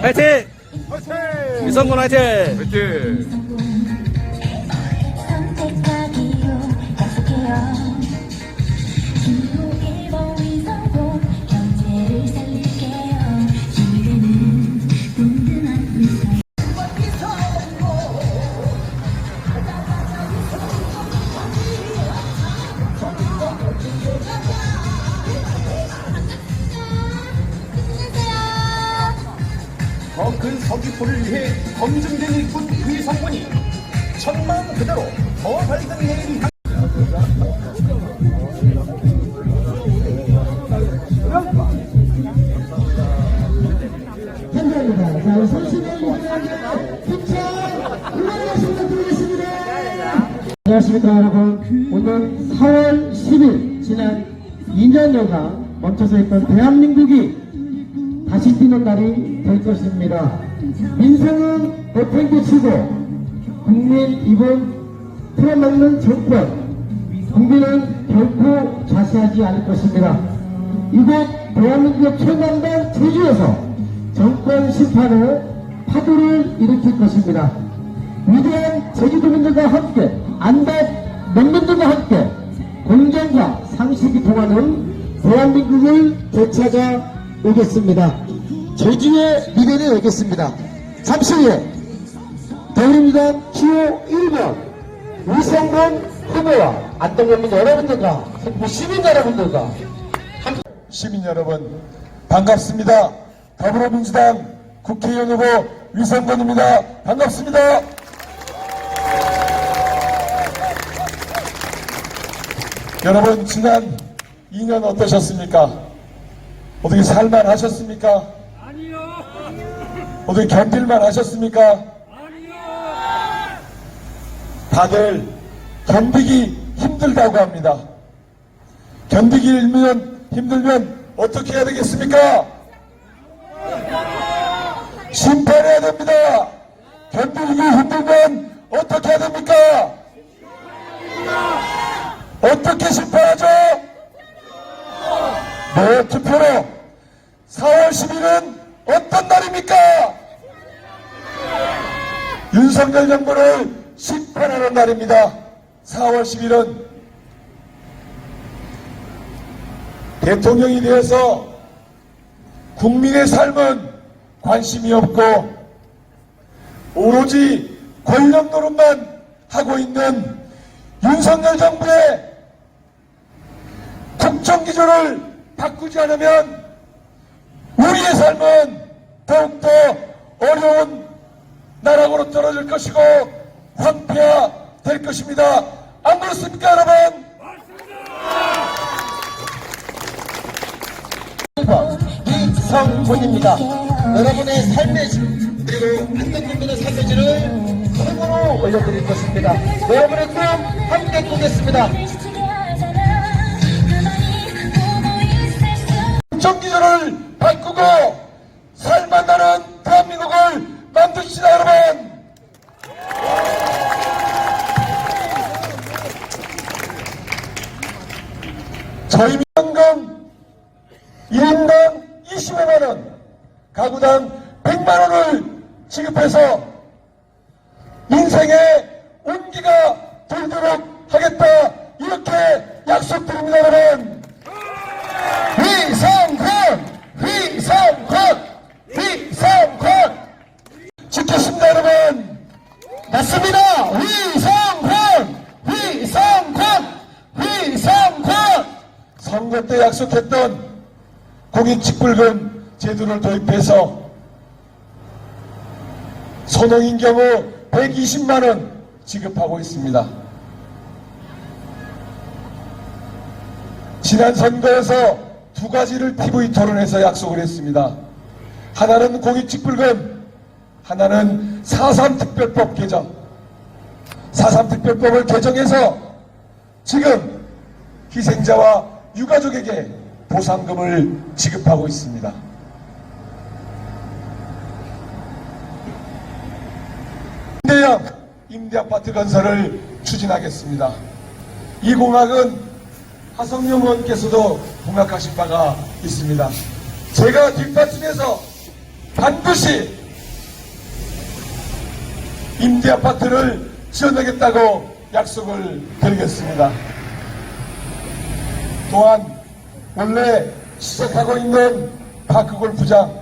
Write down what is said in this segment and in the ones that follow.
화이팅! 화이팅! 위성군 화이팅! 화이팅! 더 큰 서귀포를 위해 검증된 일꾼 위성군이 천만 그대로 더 밝은 내일이 감사합니다. 자, 선수들 힘차 응원하시면 부탁드리겠습니다. 안녕하십니까 여러분. 오늘 4월 10일 지난 2년여간 멈춰서 있던 대한민국이 다시 뛰는 날이 될 것입니다. 민생은 내팽개치고 국민 입은 틀어막는 정권, 국민은 결코 자세하지 않을 것입니다. 이곳 대한민국의 최남단 제주에서 정권 심판의 파도를 일으킬 것입니다. 위대한 제주도민들과 함께 안dat 농민들과 함께 공정과 상식이 통하는 대한민국을 되찾아 오겠습니다. 제주의 미래를 오겠습니다. 잠시 후에 더불어민주당 기호 1번 위성군 후보와 안동연민 여러분들과 시민 여러분들과 시민 여러분 반갑습니다. 더불어민주당 국회의원 후보 위성군입니다. 반갑습니다. 여러분 지난 2년 어떠셨습니까? 어떻게 살만 하셨습니까? 아니요. 어떻게 견딜만 하셨습니까? 아니요. 다들 견디기 힘들다고 합니다. 견디기 힘들면 어떻게 해야 되겠습니까? 심판해야 됩니다. 견디기 힘들면 어떻게 해야 됩니까? 어떻게 심판하죠? 네, 투표로 4월 10일은 어떤 날입니까? 윤석열 정부를 심판하는 날입니다. 4월 10일은 대통령이 되어서 국민의 삶은 관심이 없고 오로지 권력 노릇만 하고 있는 윤석열 정부의 국정기조를 바꾸지 않으면 우리의 삶은 더욱더 어려운 나락으로 떨어질 것이고 황폐화될 것입니다. 안 그렇습니까 여러분? 이성군입니다. 여러분의 삶의 질 그리고 안동국민의 삶의 질을 최고로 올려드릴 것입니다. 여러분의 꿈 함께 꾸겠습니다. 국정기조를 바꾸고 살만나는 대한민국을 만듭시다 여러분. 저희 현금 1인당 25만원 가구당 100만원을 지급해서 인생의 온기가 돌도록 하겠다 이렇게 약속드립니다 여러분. 위성군 지켰습니다 여러분. 맞습니다. 위성군 선거 때 약속했던 공익직불금 제도를 도입해서 소농인 경우 120만원 지급하고 있습니다. 지난 선거에서 두 가지를 TV 토론에서 약속을 했습니다. 하나는 공익직불금, 하나는 4.3 특별법 개정. 4.3 특별법을 개정해서 지금 희생자와 유가족에게 보상금을 지급하고 있습니다. 임대형 임대아파트 건설을 추진하겠습니다. 이 공약은 하성룡 의원께서도 공약하신 바가 있습니다. 제가 뒷받침해서 반드시 임대아파트를 지어내겠다고 약속을 드리겠습니다. 또한 원래 시작하고 있는 파크골프장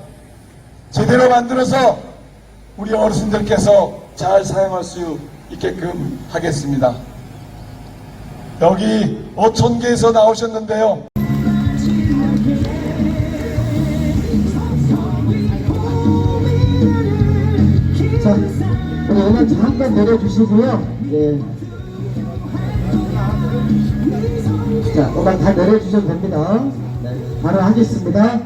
제대로 만들어서 우리 어르신들께서 잘 사용할 수 있게끔 하겠습니다. 여기 어촌계에서 나오셨는데요. 자, 우리 음악 잠깐 내려주시고요. 예. 자, 음악 다 내려주셔도 됩니다. 네, 바로 하겠습니다.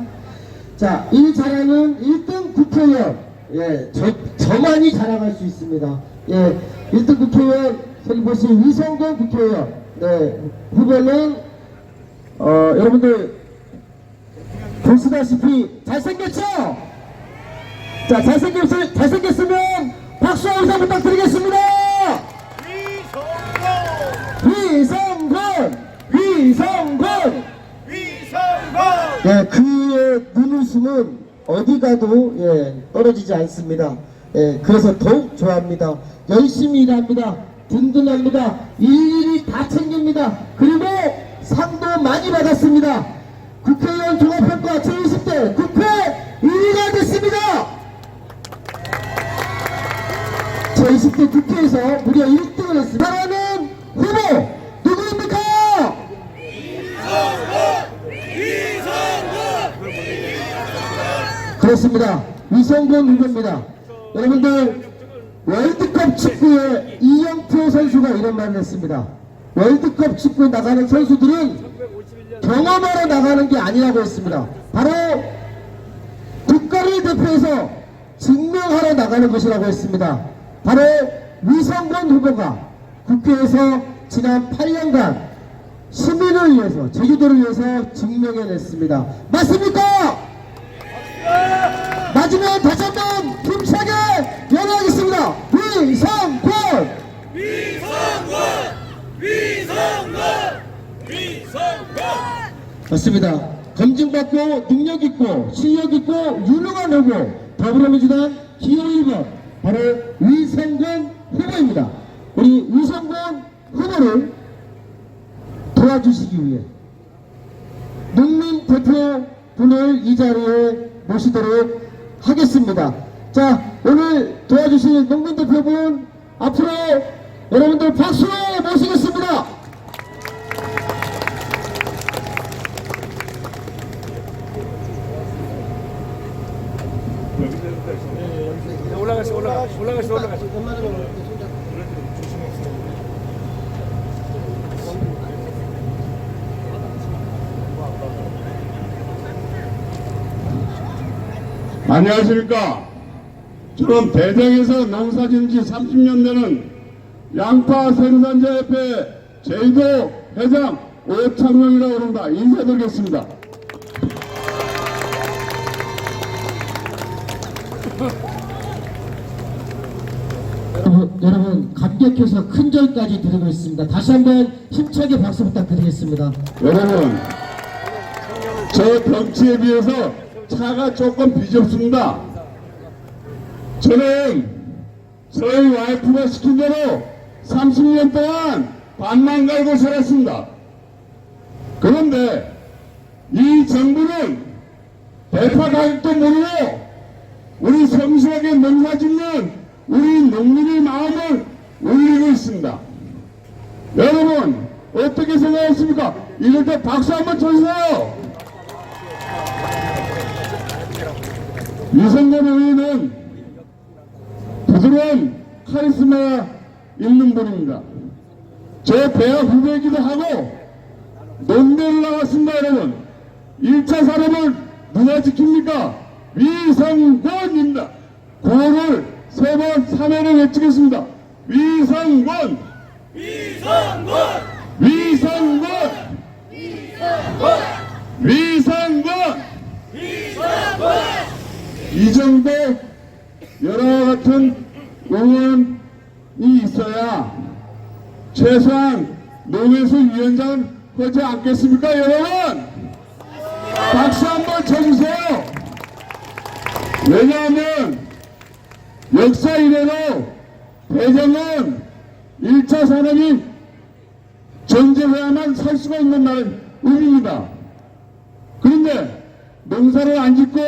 자, 이 자랑은 1등 국회의원. 예, 저만이 자랑할 수 있습니다. 예, 1등 국회의원, 저기 보신 위성돈 국회의원. 네, 후보는, 여러분들, 보시다시피 잘생겼죠? 자, 잘생겼으면 박수 한번 부탁드리겠습니다! 위성군! 예, 그의 눈웃음은 어디 가도, 예, 떨어지지 않습니다. 예, 그래서 더욱 좋아합니다. 열심히 일합니다. 든든합니다. 일일이 다 챙깁니다. 그리고 상도 많이 받았습니다. 국회의원 종합평가 제20대 국회 1위가 됐습니다. 제20대 국회에서 무려 1등을 했습니다. 사랑하는 후보 누구입니까? 그렇습니다. 위성군 후보입니다. 여러분들 월드컵 축구에 이영표 선수가 이런 말을 했습니다. 월드컵 축구에 나가는 선수들은 경험하러 나가는 게 아니라고 했습니다. 바로 국가를 대표해서 증명하러 나가는 것이라고 했습니다. 바로 위성군 후보가 국회에서 지난 8년간 시민을 위해서, 제주도를 위해서 증명해냈습니다. 맞습니까? 마지막 다시 한번 힘차게 연호하겠습니다. 위성군! 맞습니다. 검증받고 능력있고 실력있고 유능한 후보, 더불어민주당 기호 1번 바로 위성군 후보입니다. 우리 위성군 후보를 도와주시기 위해 농민 대표분을 이 자리에 모시도록 하겠습니다. 자, 오늘 도와주실 농민 대표분 앞으로 여러분들 박수로 모시겠습니다. 올라가시. 안녕하십니까. 저는 대장에서 농사짓은 지 30년 되는 양파 생산자협회 제주도 회장 오창명이라고 합니다. 인사드리겠습니다. 여러분 감격해서 큰절까지 드리고 있습니다. 다시 한번 힘차게 박수 부탁드리겠습니다. 여러분, 저 덩치에 비해서 차가 조금 비좁습니다. 저는 저희 와이프가 시킨 대로 30년 동안 반만 갈고 살았습니다. 그런데 이 정부는 대파 가격도 모르고 우리 성실하게 농사짓는 우리 농민의 마음을 울리고 있습니다. 여러분 어떻게 생각하십니까? 이럴 때 박수 한번 쳐주세요. 위성군 의원은 부드러운 카리스마 있는 분입니다. 저 대학 후배이기도 하고 농대를 나왔습니다. 여러분 1차 산업을 누가 지킵니까? 위성군입니다. 구호를 3번 3회를 외치겠습니다. 위성군! 위성군! 위성군! 위성군! 위성군! 위성군! 이 정도 여러 같은 응원이 있어야 최소한 농해수 위원장은 하지 않겠습니까, 여러분? 박수 한번 쳐주세요. 왜냐하면 역사 이래로 대전은 1차 산업이 존재해야만 살 수가 있는 의미입니다. 그런데 농사를 안 짓고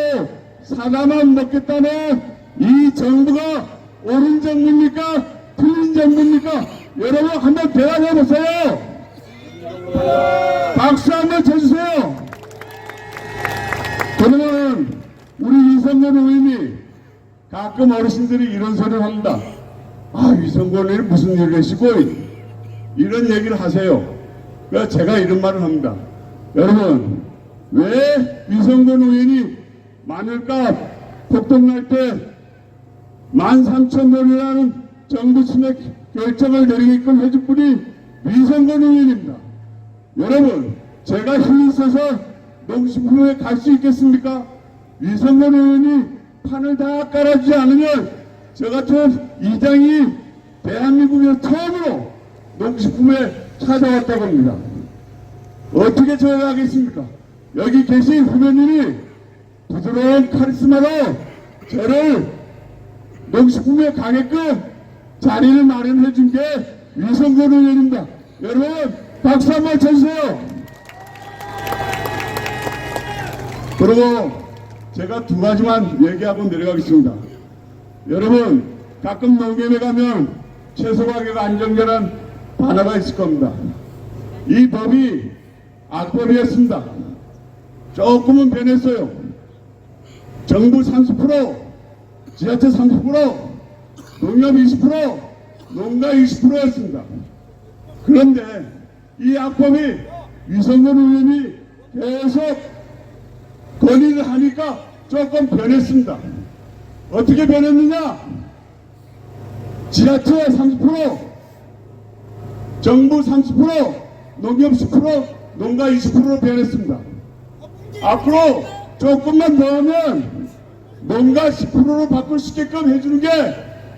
사과만 먹겠다는 이 정부가 옳은 정부입니까? 틀린 정부입니까? 여러분 한번 대답해 보세요. 박수 한번 쳐주세요. 그러면 우리 위성권 의원이 가끔 어르신들이 이런 소리를 합니다. 아, 위성권 의원이 무슨 일을 하시고 이런 얘기를 하세요. 그래서 제가 이런 말을 합니다. 여러분, 왜 위성권 의원이 마늘값 폭등날 때 13,000원이라는 정부 침해 결정을 내리게끔 해줄 분이 위성권 의원입니다. 여러분, 제가 힘이 있어서 농식품에 갈 수 있겠습니까? 위성권 의원이 판을 다 깔아주지 않으면 저 같은 이장이 대한민국에서 처음으로 농식품에 찾아왔다고 합니다. 어떻게 저희가 하겠습니까? 여기 계신 후배님이 부드러운 카리스마로 저를 농식품에 가게끔 자리를 마련해 준 게 위성권 의원입니다. 여러분 박수 한번 쳐주세요. 그리고 제가 두 가지만 얘기하고 내려가겠습니다. 여러분 가끔 농협에 가면 채소 가격 안정되는 단어가 있을 겁니다. 이 법이 악법이었습니다. 조금은 변했어요. 정부 30%, 지자체 30%, 농협 20%, 농가 20%였습니다. 그런데 이 악법이 위성권 의원이 계속 건의를 하니까 조금 변했습니다. 어떻게 변했느냐? 지자체 30%, 정부 30%, 농협 10%, 농가 20%로 변했습니다. 앞으로 조금만 더 하면 농가 10%로 바꿀 수 있게끔 해주는 게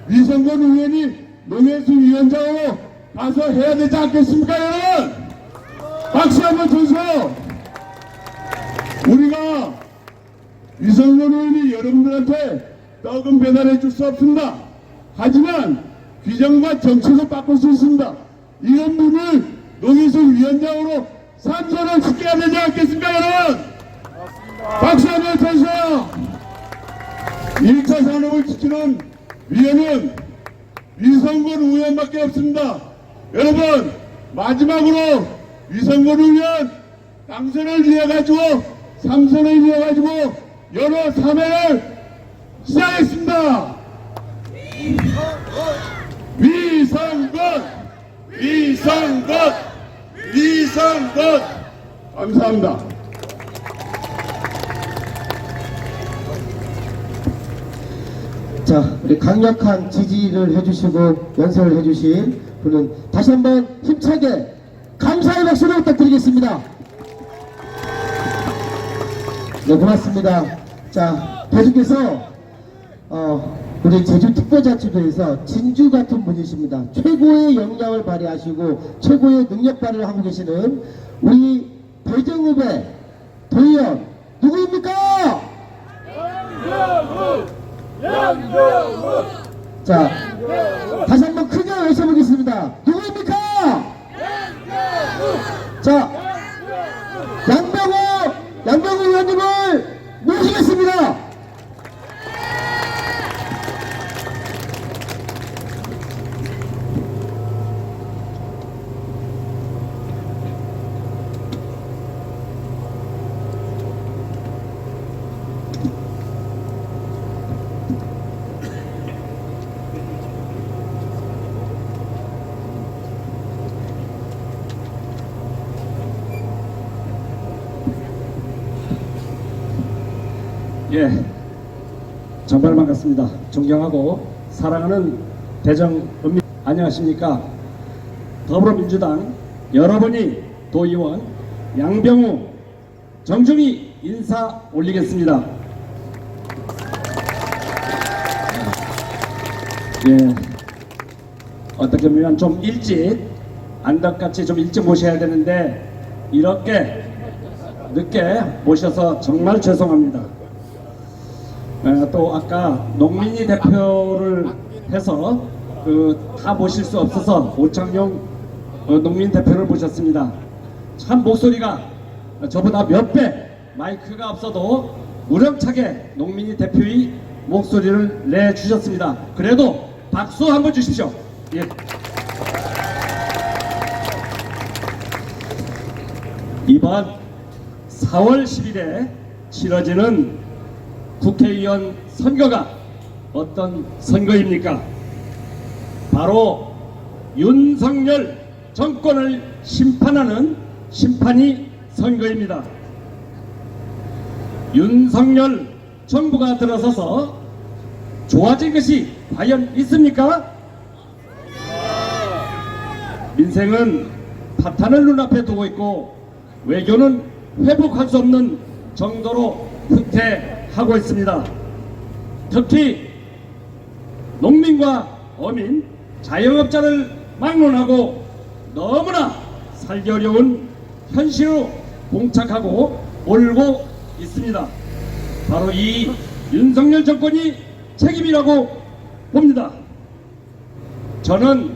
위성권 의원이 농해수 위원장으로 가서 해야 되지 않겠습니까, 여러분? 박수 한번 주세요. 우리가 위성권 의원이 여러분들한테 떡은 배달해 줄 수 없습니다. 하지만 규정과 정책을 바꿀 수 있습니다. 이런 분을 농해수 위원장으로 선전을 시켜야 되지 않겠습니까, 여러분? 박수 한번 쳐주세요. 1차 산업을 지키는 위원은 위성권 의원밖에 없습니다. 여러분 마지막으로 위성권 의원 당선을 위해가지고 3선을 위해가지고 여러 사매를 시작했습니다. 위성권, 위성권, 위성권. 감사합니다. 자, 우리 강력한 지지를 해주시고 연설을 해주신 분은 다시 한번 힘차게 감사의 박수를 부탁드리겠습니다. 네, 고맙습니다. 자, 계속해서 우리 제주특별자치도에서 진주 같은 분이십니다. 최고의 역량을 발휘하시고 최고의 능력 발휘를 하고 계시는 우리 대정읍의 도의원 누구입니까? 자, 다시 한번 크게 외쳐보겠습니다. 누구입니까? 자, 양병우 의원님을 모시겠습니다. 예, 정말 반갑습니다. 존경하고 사랑하는 대정읍민 안녕하십니까? 더불어민주당 여러분이 도의원 양병우 정중히 인사 올리겠습니다. 예, 어떻게 보면 좀 일찍 안덕같이 좀 일찍 모셔야 되는데 이렇게 늦게 모셔서 정말 죄송합니다. 또 아까 농민이 대표를 해서 다 모실 수 없어서 오창용 농민 대표를 모셨습니다. 참 목소리가 저보다 몇 배 마이크가 없어도 우렁차게 농민이 대표의 목소리를 내주셨습니다. 그래도 박수 한번 주십시오. 예. 이번 4월 10일에 치러지는 국회의원 선거가 어떤 선거입니까? 바로 윤석열 정권을 심판하는 심판이 선거입니다. 윤석열 정부가 들어서서 좋아진 것이 과연 있습니까? 민생은 파탄을 눈앞에 두고 있고 외교는 회복할 수 없는 정도로 후퇴하고 있습니다. 특히 농민과 어민, 자영업자를 막론하고 너무나 살기 어려운 현실로 봉착하고 몰고 있습니다. 바로 이 윤석열 정권이 책임이라고 봅니다. 저는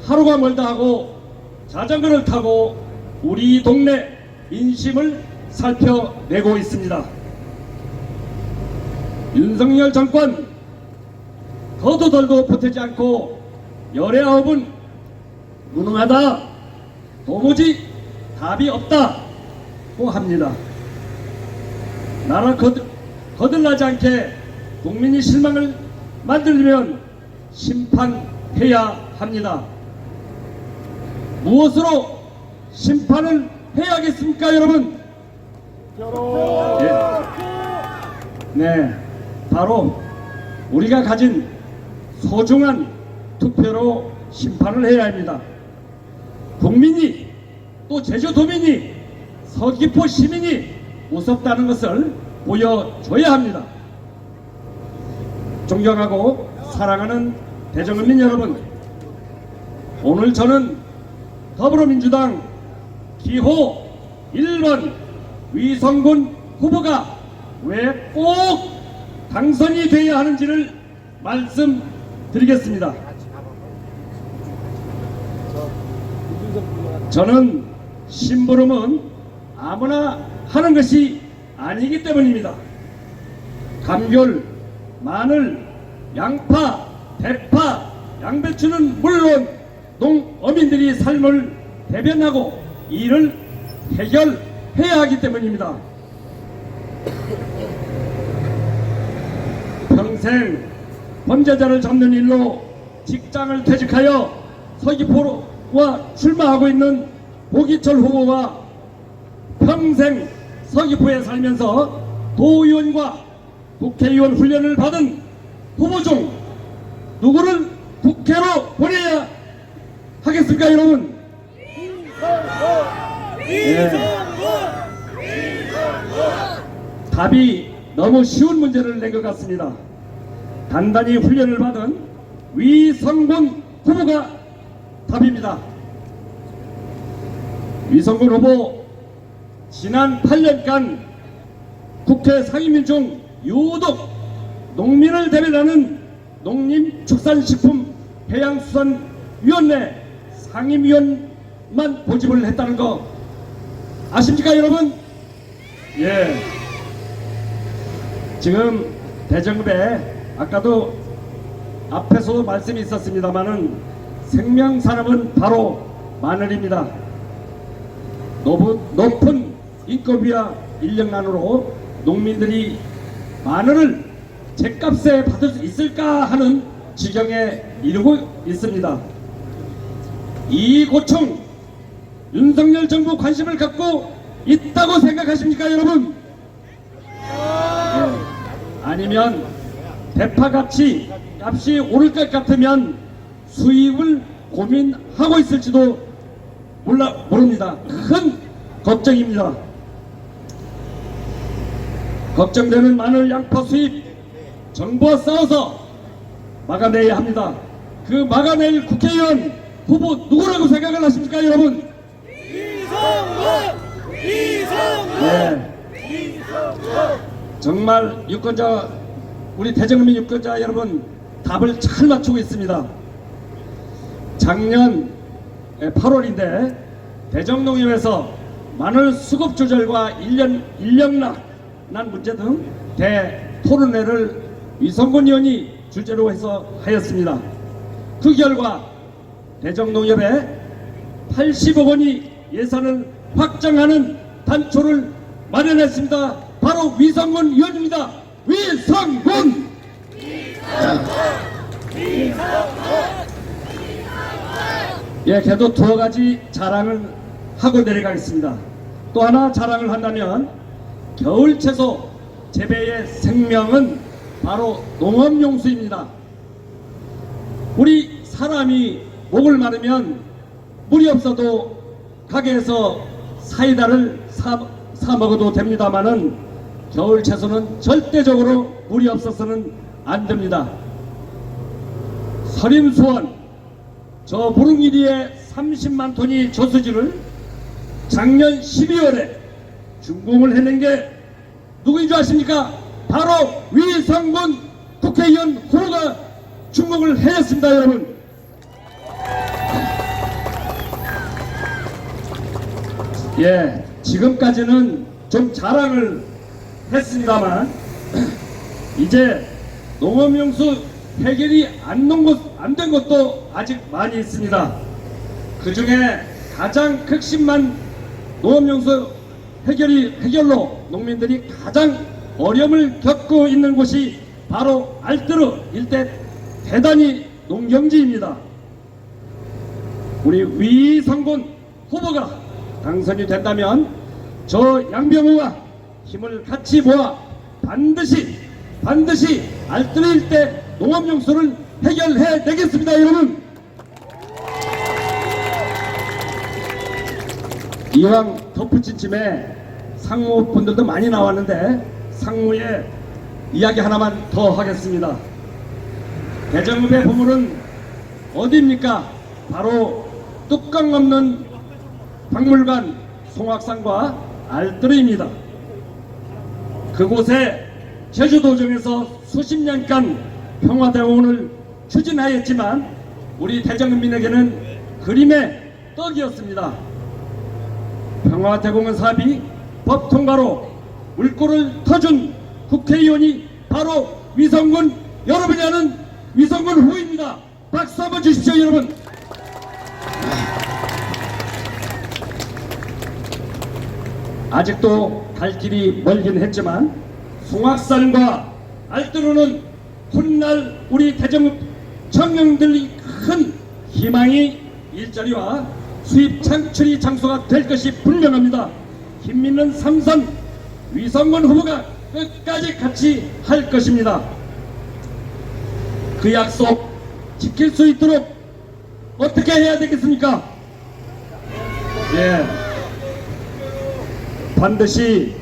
하루가 멀다 하고 자전거를 타고 우리 동네 민심을 살펴내고 있습니다. 윤석열 정권 더도 덜도 보태지 않고 열애아홉은 무능하다, 도무지 답이 없다고 합니다. 나라 거들나지 않게 국민이 실망을 만들려면 심판해야 합니다. 무엇으로 심판을 해야겠습니까, 여러분? 네, 바로 우리가 가진 소중한 투표로 심판을 해야 합니다. 국민이 또 제주도민이 서귀포 시민이 무섭다는 것을 보여줘야 합니다. 존경하고 사랑하는 대전국민 여러분, 오늘 저는 더불어민주당 기호 1번 위성군 후보가 왜 꼭 당선이 되어야 하는지를 말씀드리겠습니다. 저는 심부름은 아무나 하는 것이 아니기 때문입니다. 감귤, 마늘, 양파, 대파, 양배추는 물론 농어민들이 삶을 대변하고 이를 해결해야 하기 때문입니다. 평생 범죄자를 잡는 일로 직장을 퇴직하여 서귀포와 출마하고 있는 보기철 후보가 평생 서귀포에 살면서 도의원과 국회의원 훈련을 받은 후보 중 누구를 국회로 보내야 하겠습니까, 여러분? 답이 너무 쉬운 문제를 낸 것 같습니다. 단단히 훈련을 받은 위성군 후보가 답입니다. 위성군 후보 지난 8년간 국회 상임위 중 유독 농민을 대변하는 농림축산식품해양수산위원회 상임위원만 모집을 했다는 거 아십니까, 여러분? 예. 지금 대전읍에 아까도 앞에서도 말씀이 있었습니다마는 생명산업은 바로 마늘입니다. 높은 인건비와 인력난으로 농민들이 마늘을 제값에 받을 수 있을까 하는 지경에 이르고 있습니다. 이 고충 윤석열 정부 관심을 갖고 있다고 생각하십니까, 여러분? 아니면 대파같이 값이 오를 것 같으면 수입을 고민하고 있을지도 모릅니다. 큰 걱정입니다. 걱정되는 마늘, 양파 수입 정부와 싸워서 막아내야 합니다. 그 막아낼 국회의원 후보 누구라고 생각을 하십니까, 여러분? 이성근! 네. 정말 유권자 우리 대정민 유권자 여러분 답을 잘 맞추고 있습니다. 작년 8월인데 대정농협에서 마늘 수급 조절과 인력난 문제 등 대토론회를 위성군 의원이 주제로 해서 하였습니다. 그 결과 대정농협에 80억 원이 예산을 확정하는 단초를 마련했습니다. 바로 위성군 의원입니다. 위성군! 예, 걔도 두어 가지 자랑을 하고 내려가겠습니다. 또 하나 자랑을 한다면 겨울 채소 재배의 생명은 바로 농업용수입니다. 우리 사람이 목을 마르면 물이 없어도 가게에서 사이다를 사 먹어도 됩니다만은 겨울 채소는 절대적으로 물이 없어서는 안 됩니다. 서림수원 저 무릉이리에 30만 톤이 저수지를 작년 12월에 준공을 해낸 게 누구인 줄 아십니까? 바로 위성군 국회의원 후보가 준공을 해냈습니다, 여러분. 예, 지금까지는 좀 자랑을 했습니다만 이제 농업용수 해결이 안 된 것도 아직 많이 있습니다. 그 중에 가장 극심한 농업용수 해결로 농민들이 가장 어려움을 겪고 있는 곳이 바로 알뜨르 일대 대단히 농경지입니다. 우리 위성군 후보가 당선이 된다면 저 양병우와 힘을 같이 모아 반드시 알뜨르 일대 농업용수를 해결해 내겠습니다, 여러분. 이왕 덧붙인 침에 상무분들도 많이 나왔는데 상무의 이야기 하나만 더 하겠습니다. 대정읍의 보물은 어디입니까? 바로 뚜껑 없는 박물관 송악산과 알뜨르입니다. 그곳에 제주도정에서 수십 년간 평화대원을 추진하였지만 우리 대정읍민에게는 그림의 떡이었습니다. 평화대공원 사업이 법 통과로 물꼬를 터준 국회의원이 바로 위성군 여러분이 위성군 후보입니다. 박수 한번 주십시오, 여러분. 아직도 갈 길이 멀긴 했지만 송악산과 알뜨르는 훗날 우리 대정읍 청년들이 큰 희망이 일자리와 수입 창출이 장소가 될 것이 분명합니다. 힘있는 삼선 위성군 후보가 끝까지 같이 할 것입니다. 그 약속 지킬 수 있도록 어떻게 해야 되겠습니까? 예, 반드시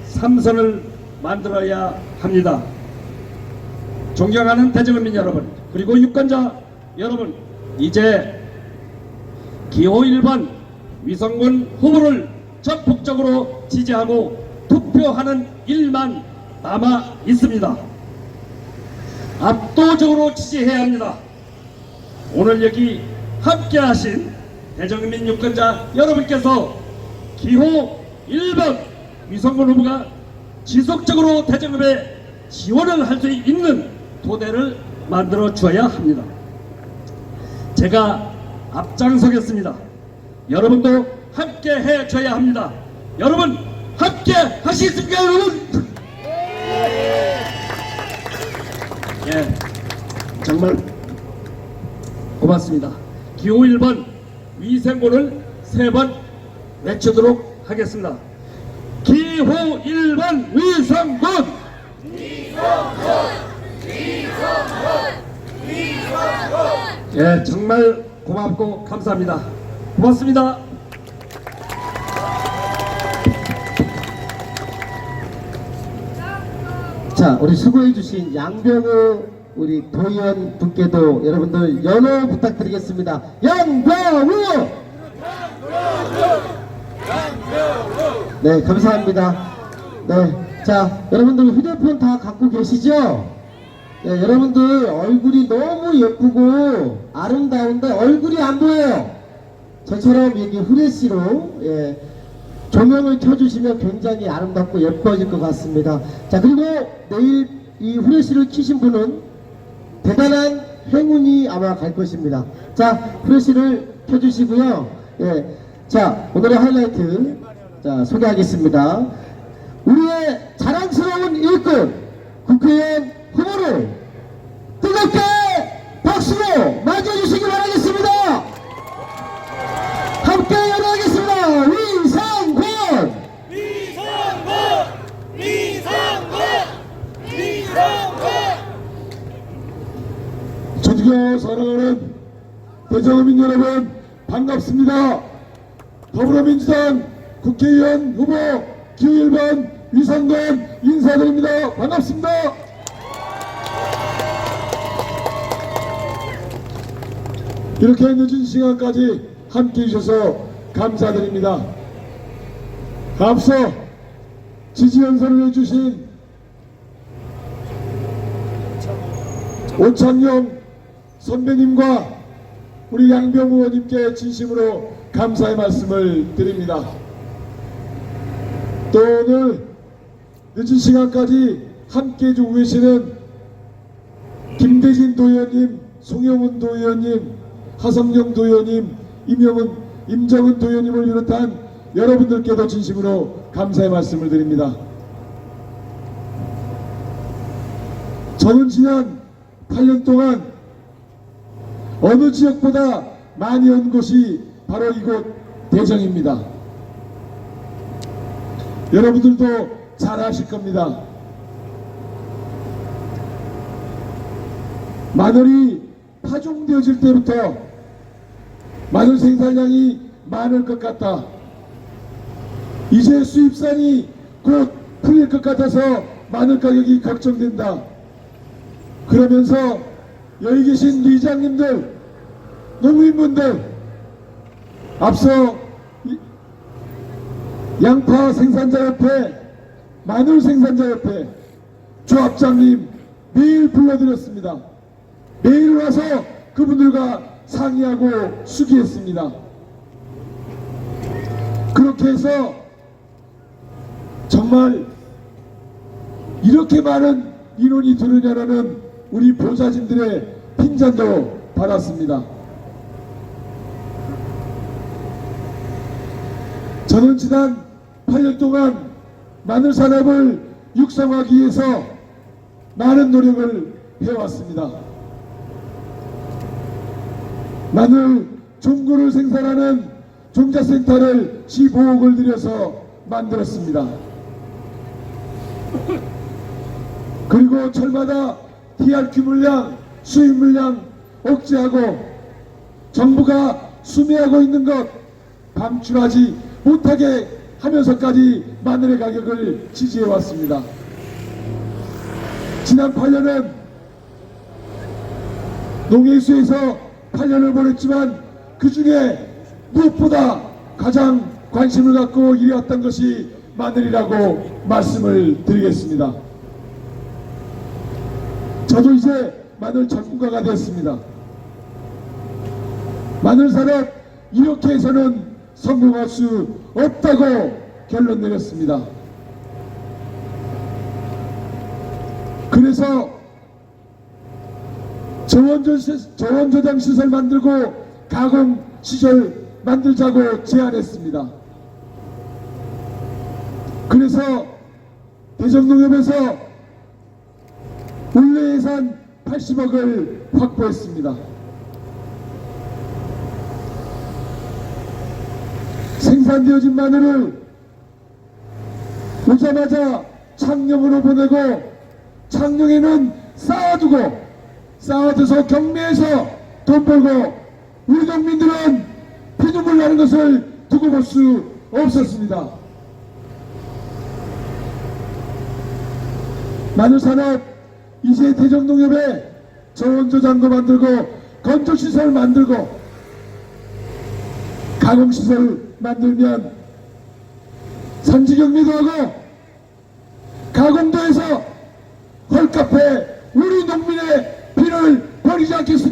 삼선을 만들어야 합니다. 존경하는 대정읍민 여러분, 그리고 유권자 여러분, 이제 기호 1번 위성군 후보를 전폭적으로 지지하고 투표하는 일만 남아 있습니다. 압도적으로 지지해야 합니다. 오늘 여기 함께 하신 대정민 유권자 여러분께서 기호 1번 위성군 후보가 지속적으로 대정읍에 지원을 할 수 있는 토대를 만들어 주어야 합니다. 제가 앞장서겠습니다. 여러분도 함께 해줘야 합니다. 여러분 함께 하시겠습니까, 여러분? 예, 정말 고맙습니다. 기호 1번 위성군을 3번 외치도록 하겠습니다. 기호 1번 위성군! 예, 정말 고맙고 감사합니다. 고맙습니다. 자, 우리 수고해주신 양병우 우리 도의원 분께도 여러분들 연호 부탁드리겠습니다. 양병우! 네, 감사합니다. 네, 자, 여러분들 휴대폰 다 갖고 계시죠? 여러분들 얼굴이 너무 예쁘고 아름다운데 얼굴이 안 보여요. 저처럼 여기 후레쉬로 조명을 켜주시면 굉장히 아름답고 예뻐질 것 같습니다. 자, 그리고 내일 이 후레쉬를 켜신 분은 대단한 행운이 아마 갈 것입니다. 자, 후레쉬를 켜주시고요. 자, 오늘의 하이라이트 자 소개하겠습니다. 우리의 자랑스러운 일꾼 국회의원 후보를 뜨겁게 박수로 맞이해주시기 바라겠습니다. 함께 열어가겠습니다. 위상권! 존경 사랑하는 대전민 여러분, 반갑습니다. 더불어민주당 국회의원 후보 기호 1번 위상권 인사드립니다. 반갑습니다. 이렇게 늦은 시간까지 함께 해주셔서 감사드립니다. 앞서 지지 연설을 해주신 오창용 선배님과 우리 양병 의원님께 진심으로 감사의 말씀을 드립니다. 또 오늘 늦은 시간까지 함께 해주고 계시는 김대진 도의원님, 송영훈 도의원님, 하성영 도의원님, 임정은 도의원님을 비롯한 여러분들께도 진심으로 감사의 말씀을 드립니다. 저는 지난 8년 동안 어느 지역보다 많이 온 곳이 바로 이곳 대전입니다. 여러분들도 잘 아실 겁니다. 마늘이 파종되어질 때부터 마늘 생산량이 많을 것 같다. 이제 수입산이 곧 풀릴 것 같아서 마늘 가격이 걱정된다. 그러면서 여기 계신 리장님들, 농민분들, 앞서 양파 생산자협회, 마늘 생산자협회 조합장님 매일 불러드렸습니다. 매일 와서 그분들과 상의하고 수기했습니다. 그렇게 해서 정말 이렇게 많은 인원이 들으냐라는 우리 보좌진들의 핀잔도 받았습니다. 저는 지난 8년 동안 마늘 산업을 육성하기 위해서 많은 노력을 해왔습니다. 마늘 종구를 생산하는 종자센터를 15억을 들여서 만들었습니다. 그리고 철마다 TRQ 물량, 수입 물량 억제하고 정부가 수매하고 있는 것 방출하지 못하게 하면서까지 마늘의 가격을 지지해 왔습니다. 지난 8년은 농해수에서 8년을 보냈지만 그 중에 무엇보다 가장 관심을 갖고 일해왔던 것이 마늘이라고 말씀을 드리겠습니다. 저도 이제 마늘 전문가가 됐습니다. 마늘 산업 이렇게 해서는 성공할 수 없다고 결론 내렸습니다. 그래서 저온저장 시설 만들고 가공 시설 만들자고 제안했습니다. 그래서 대전농협에서 올해 예산 80억을 확보했습니다. 생산되어진 마늘을 오자마자 창녕으로 보내고 창녕에는 쌓아둬서 경매해서 돈 벌고 우리 농민들은 피눈물 나는 것을 두고 볼 수 없었습니다. 마늘산업 이제 대전농협에 저온저장고 만들고 건조시설 만들고 가공시설 만들면 산지경매도 하고 가공도 해서 헐값에 우리 농민의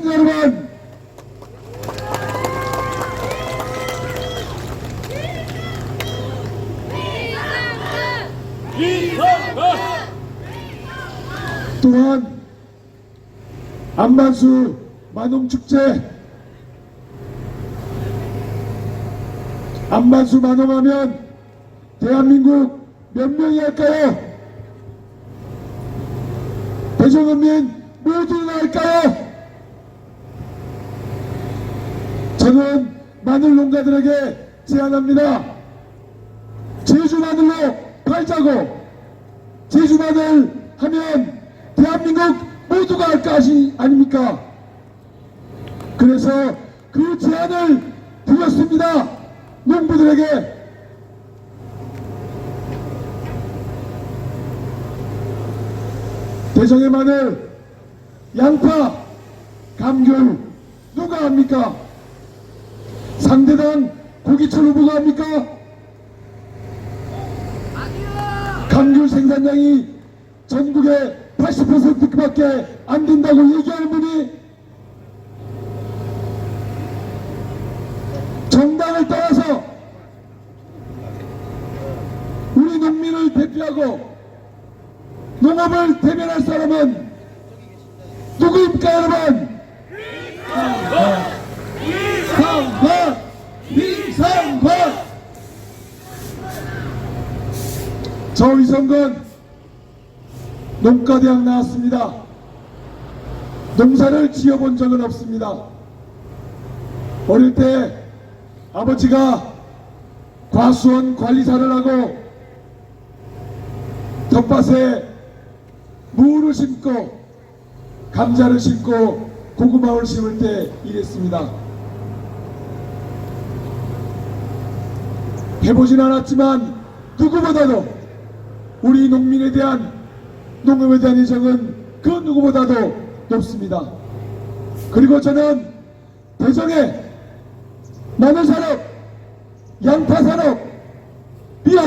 시청자 여러분, 또한 안반수 만홍축제, 안반수 만홍하면 대한민국 몇 명이 할까요? 대전국민 모두 할까요? 저는 마늘 농가들에게 제안합니다. 제주 마늘로 팔자고, 제주 마늘 하면 대한민국 모두가 할 것이 아닙니까? 그래서 그 제안을 드렸습니다. 농부들에게. 대정의 마늘, 양파, 감귤 누가 합니까? 상대당 고기철 후보가 합니까? 감귤 생산량이 전국의 80%밖에 안 된다고 얘기하는 분이 정당을 떠나서 우리 농민을 대표하고 농업을 대변할 사람은 누구입니까, 여러분? 이상권! 저 이성건 농가대학 나왔습니다. 농사를 지어본 적은 없습니다. 어릴 때 아버지가 과수원 관리사를 하고 텃밭에 무를 심고 감자를 심고 고구마를 심을 때 일했습니다. 해보진 않았지만 누구보다도 우리 농민에 대한, 농업에 대한 애정은 그 누구보다도 높습니다. 그리고 저는 대정의 마늘산업, 양파산업이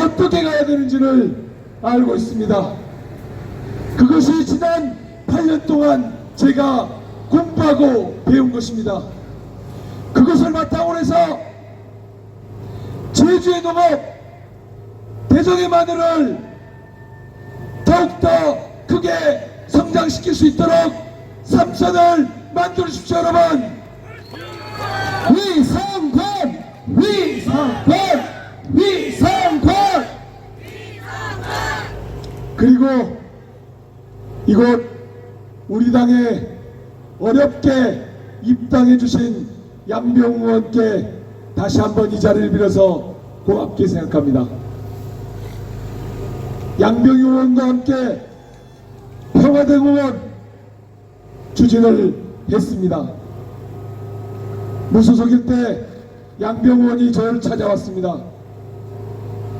어떻게 가야 되는지를 알고 있습니다. 그것이 지난 8년 동안 제가 공부하고 배운 것입니다. 그것을 바탕으로 해서 제주의 농업, 대정의 마늘을 더욱더 크게 성장시킬 수 있도록 삼선을 만들어 주십시오, 여러분. 위성권! 위성권! 위성권! 그리고 이곳 우리 당에 어렵게 입당해 주신 양병우 의원께 다시 한번 이 자리를 빌어서 고맙게 생각합니다. 양병우 의원과 함께 평화대공원 추진을 했습니다. 무소속일 때 양병우 의원이 저를 찾아왔습니다.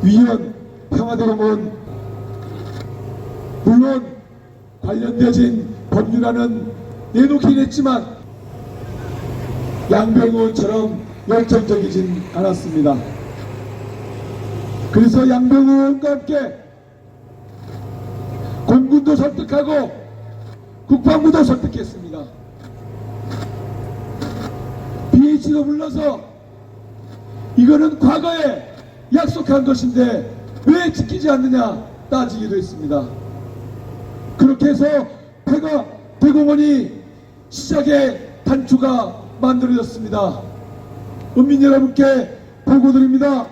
위원 평화대공원, 물론 관련되어진 법률안은 내놓긴 했지만 양병우 의원처럼 열정적이진 않았습니다. 그래서 양병우 의원과 함께 공군도 설득하고 국방부도 설득했습니다. BH도 불러서 이거는 과거에 약속한 것인데 왜 지키지 않느냐 따지기도 했습니다. 그렇게 해서 평화대공원이 시작의 단추가 만들어졌습니다. 은민 여러분께 보고드립니다.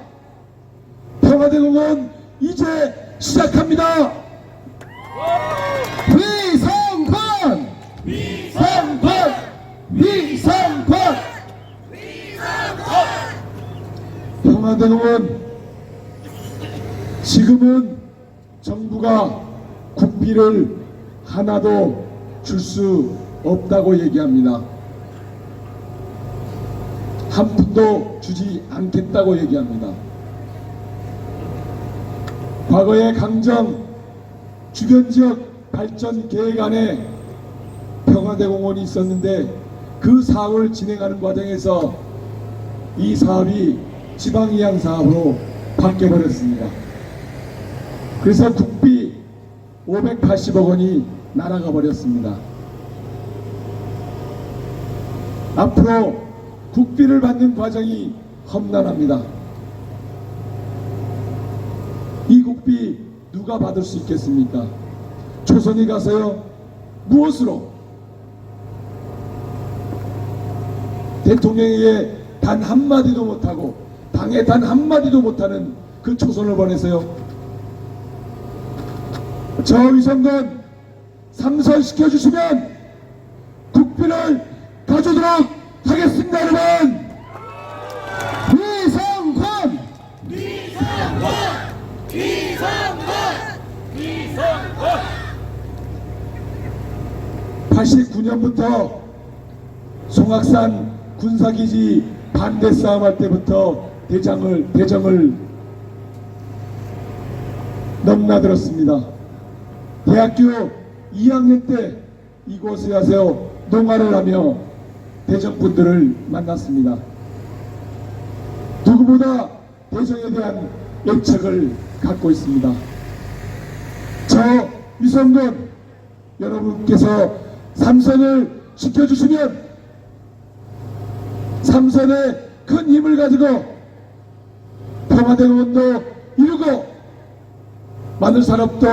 평화대공원 이제 시작합니다. 위성권! 위성권! 위성권! 평화대공원 지금은 정부가 국비를 하나도 줄 수 없다고 얘기합니다. 한 푼도 주지 않겠다고 얘기합니다. 과거의 강정 주변지역 발전 계획안에 평화대공원이 있었는데 그 사업을 진행하는 과정에서 이 사업이 지방이양 사업으로 바뀌어버렸습니다. 그래서 국비 580억 원이 날아가 버렸습니다. 앞으로 국비를 받는 과정이 험난합니다. 이 국비 누가 받을 수 있겠습니까? 조선이 가서요, 무엇으로? 대통령에게 단 한마디도 못하고 당에 단 한마디도 못하는 그 조선을 보내서요, 저 위성군 상선시켜주시면 국비를 가져도록 하겠습니다. 여러분, 위성군! 89년부터 송악산 군사기지 반대 싸움할 때부터 대정을 넘나들었습니다. 대학교 2학년 때 이곳에 가서 농활을 하며 대정분들을 만났습니다. 누구보다 대정에 대한 애착을 갖고 있습니다. 저 위성군 여러분께서 삼선을 지켜주시면 삼선의 큰 힘을 가지고 평화대원도 이루고 마늘산업도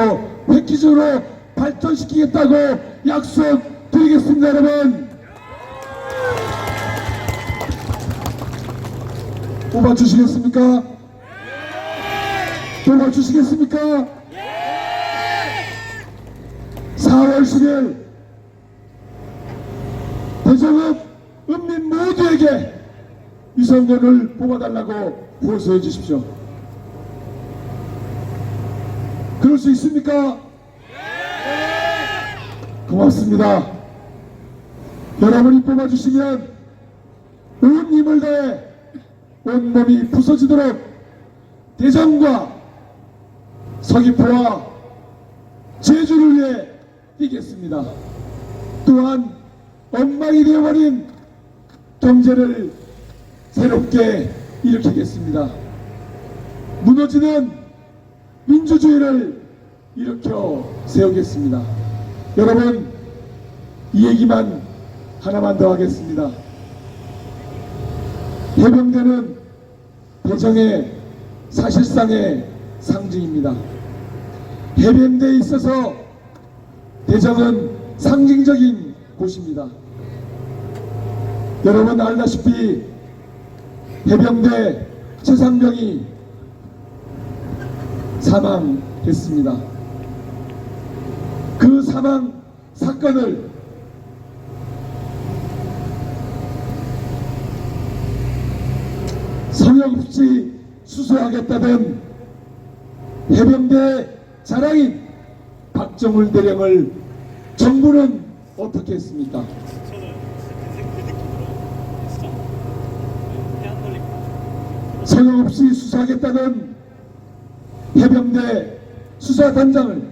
획기적으로 발전시키겠다고 약속드리겠습니다. 여러분, 뽑아주시겠습니까? 뽑아주시겠습니까? 4월 10일 대정읍 은민 모두에게 위성군을 뽑아달라고 호소해 주십시오. 그럴 수 있습니까? 고맙습니다. 여러분이 뽑아주시면 온 힘을 다해 온몸이 부서지도록 대전과 서귀포와 제주를 위해 뛰겠습니다. 또한 엉망이 되어버린 경제를 새롭게 일으키겠습니다. 무너지는 민주주의를 일으켜 세우겠습니다. 여러분, 이 얘기만 하나만 더 하겠습니다. 해병대는 대정의 사실상의 상징입니다. 해병대에 있어서 대정은 상징적인 곳입니다. 여러분 알다시피 해병대 최상병이 사망했습니다. 그 사망 사건을 성역 없이 수사하겠다던 해병대 자랑인 박정훈 대령을 정부는 어떻게 했습니까? 성역 없이 수사하겠다던 해병대 수사단장을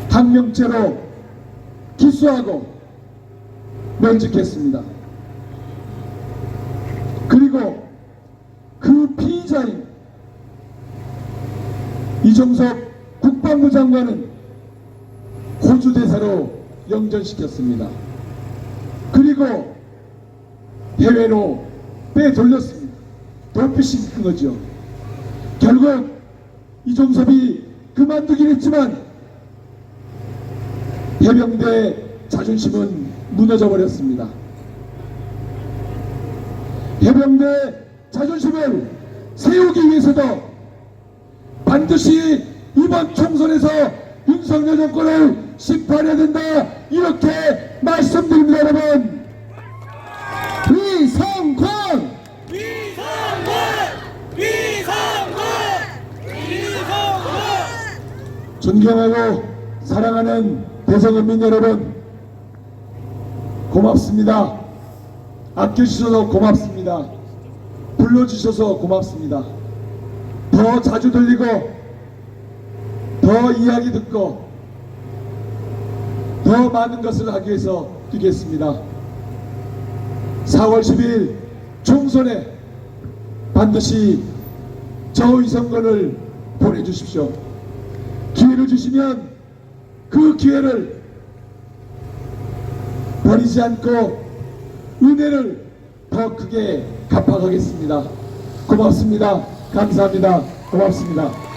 항명죄로 기소하고 면직했습니다. 그리고 그 피의자인 이종석 국방부 장관은 호주 대사로 영전시켰습니다. 그리고 해외로 빼돌렸습니다. 돌피시킨 거죠. 결국 이종섭이 그만두긴 했지만 해병대 자존심은 무너져 버렸습니다. 해병대 자존심을 세우기 위해서도 반드시 이번 총선에서 윤석열 정권을 심판해야 된다, 이렇게 말씀드립니다. 여러분, 위성군! 존경하고 사랑하는 대성읍민 여러분, 고맙습니다. 아껴주셔서 고맙습니다. 불러주셔서 고맙습니다. 더 자주 들리고 더 이야기 듣고 더 많은 것을 하기 위해서 뛰겠습니다. 4월 10일 총선에 반드시 저 위성군을 보내주십시오. 기회를 주시면 그 기회를 버리지 않고 은혜를 더 크게 갚아가겠습니다. 고맙습니다. 감사합니다. 고맙습니다.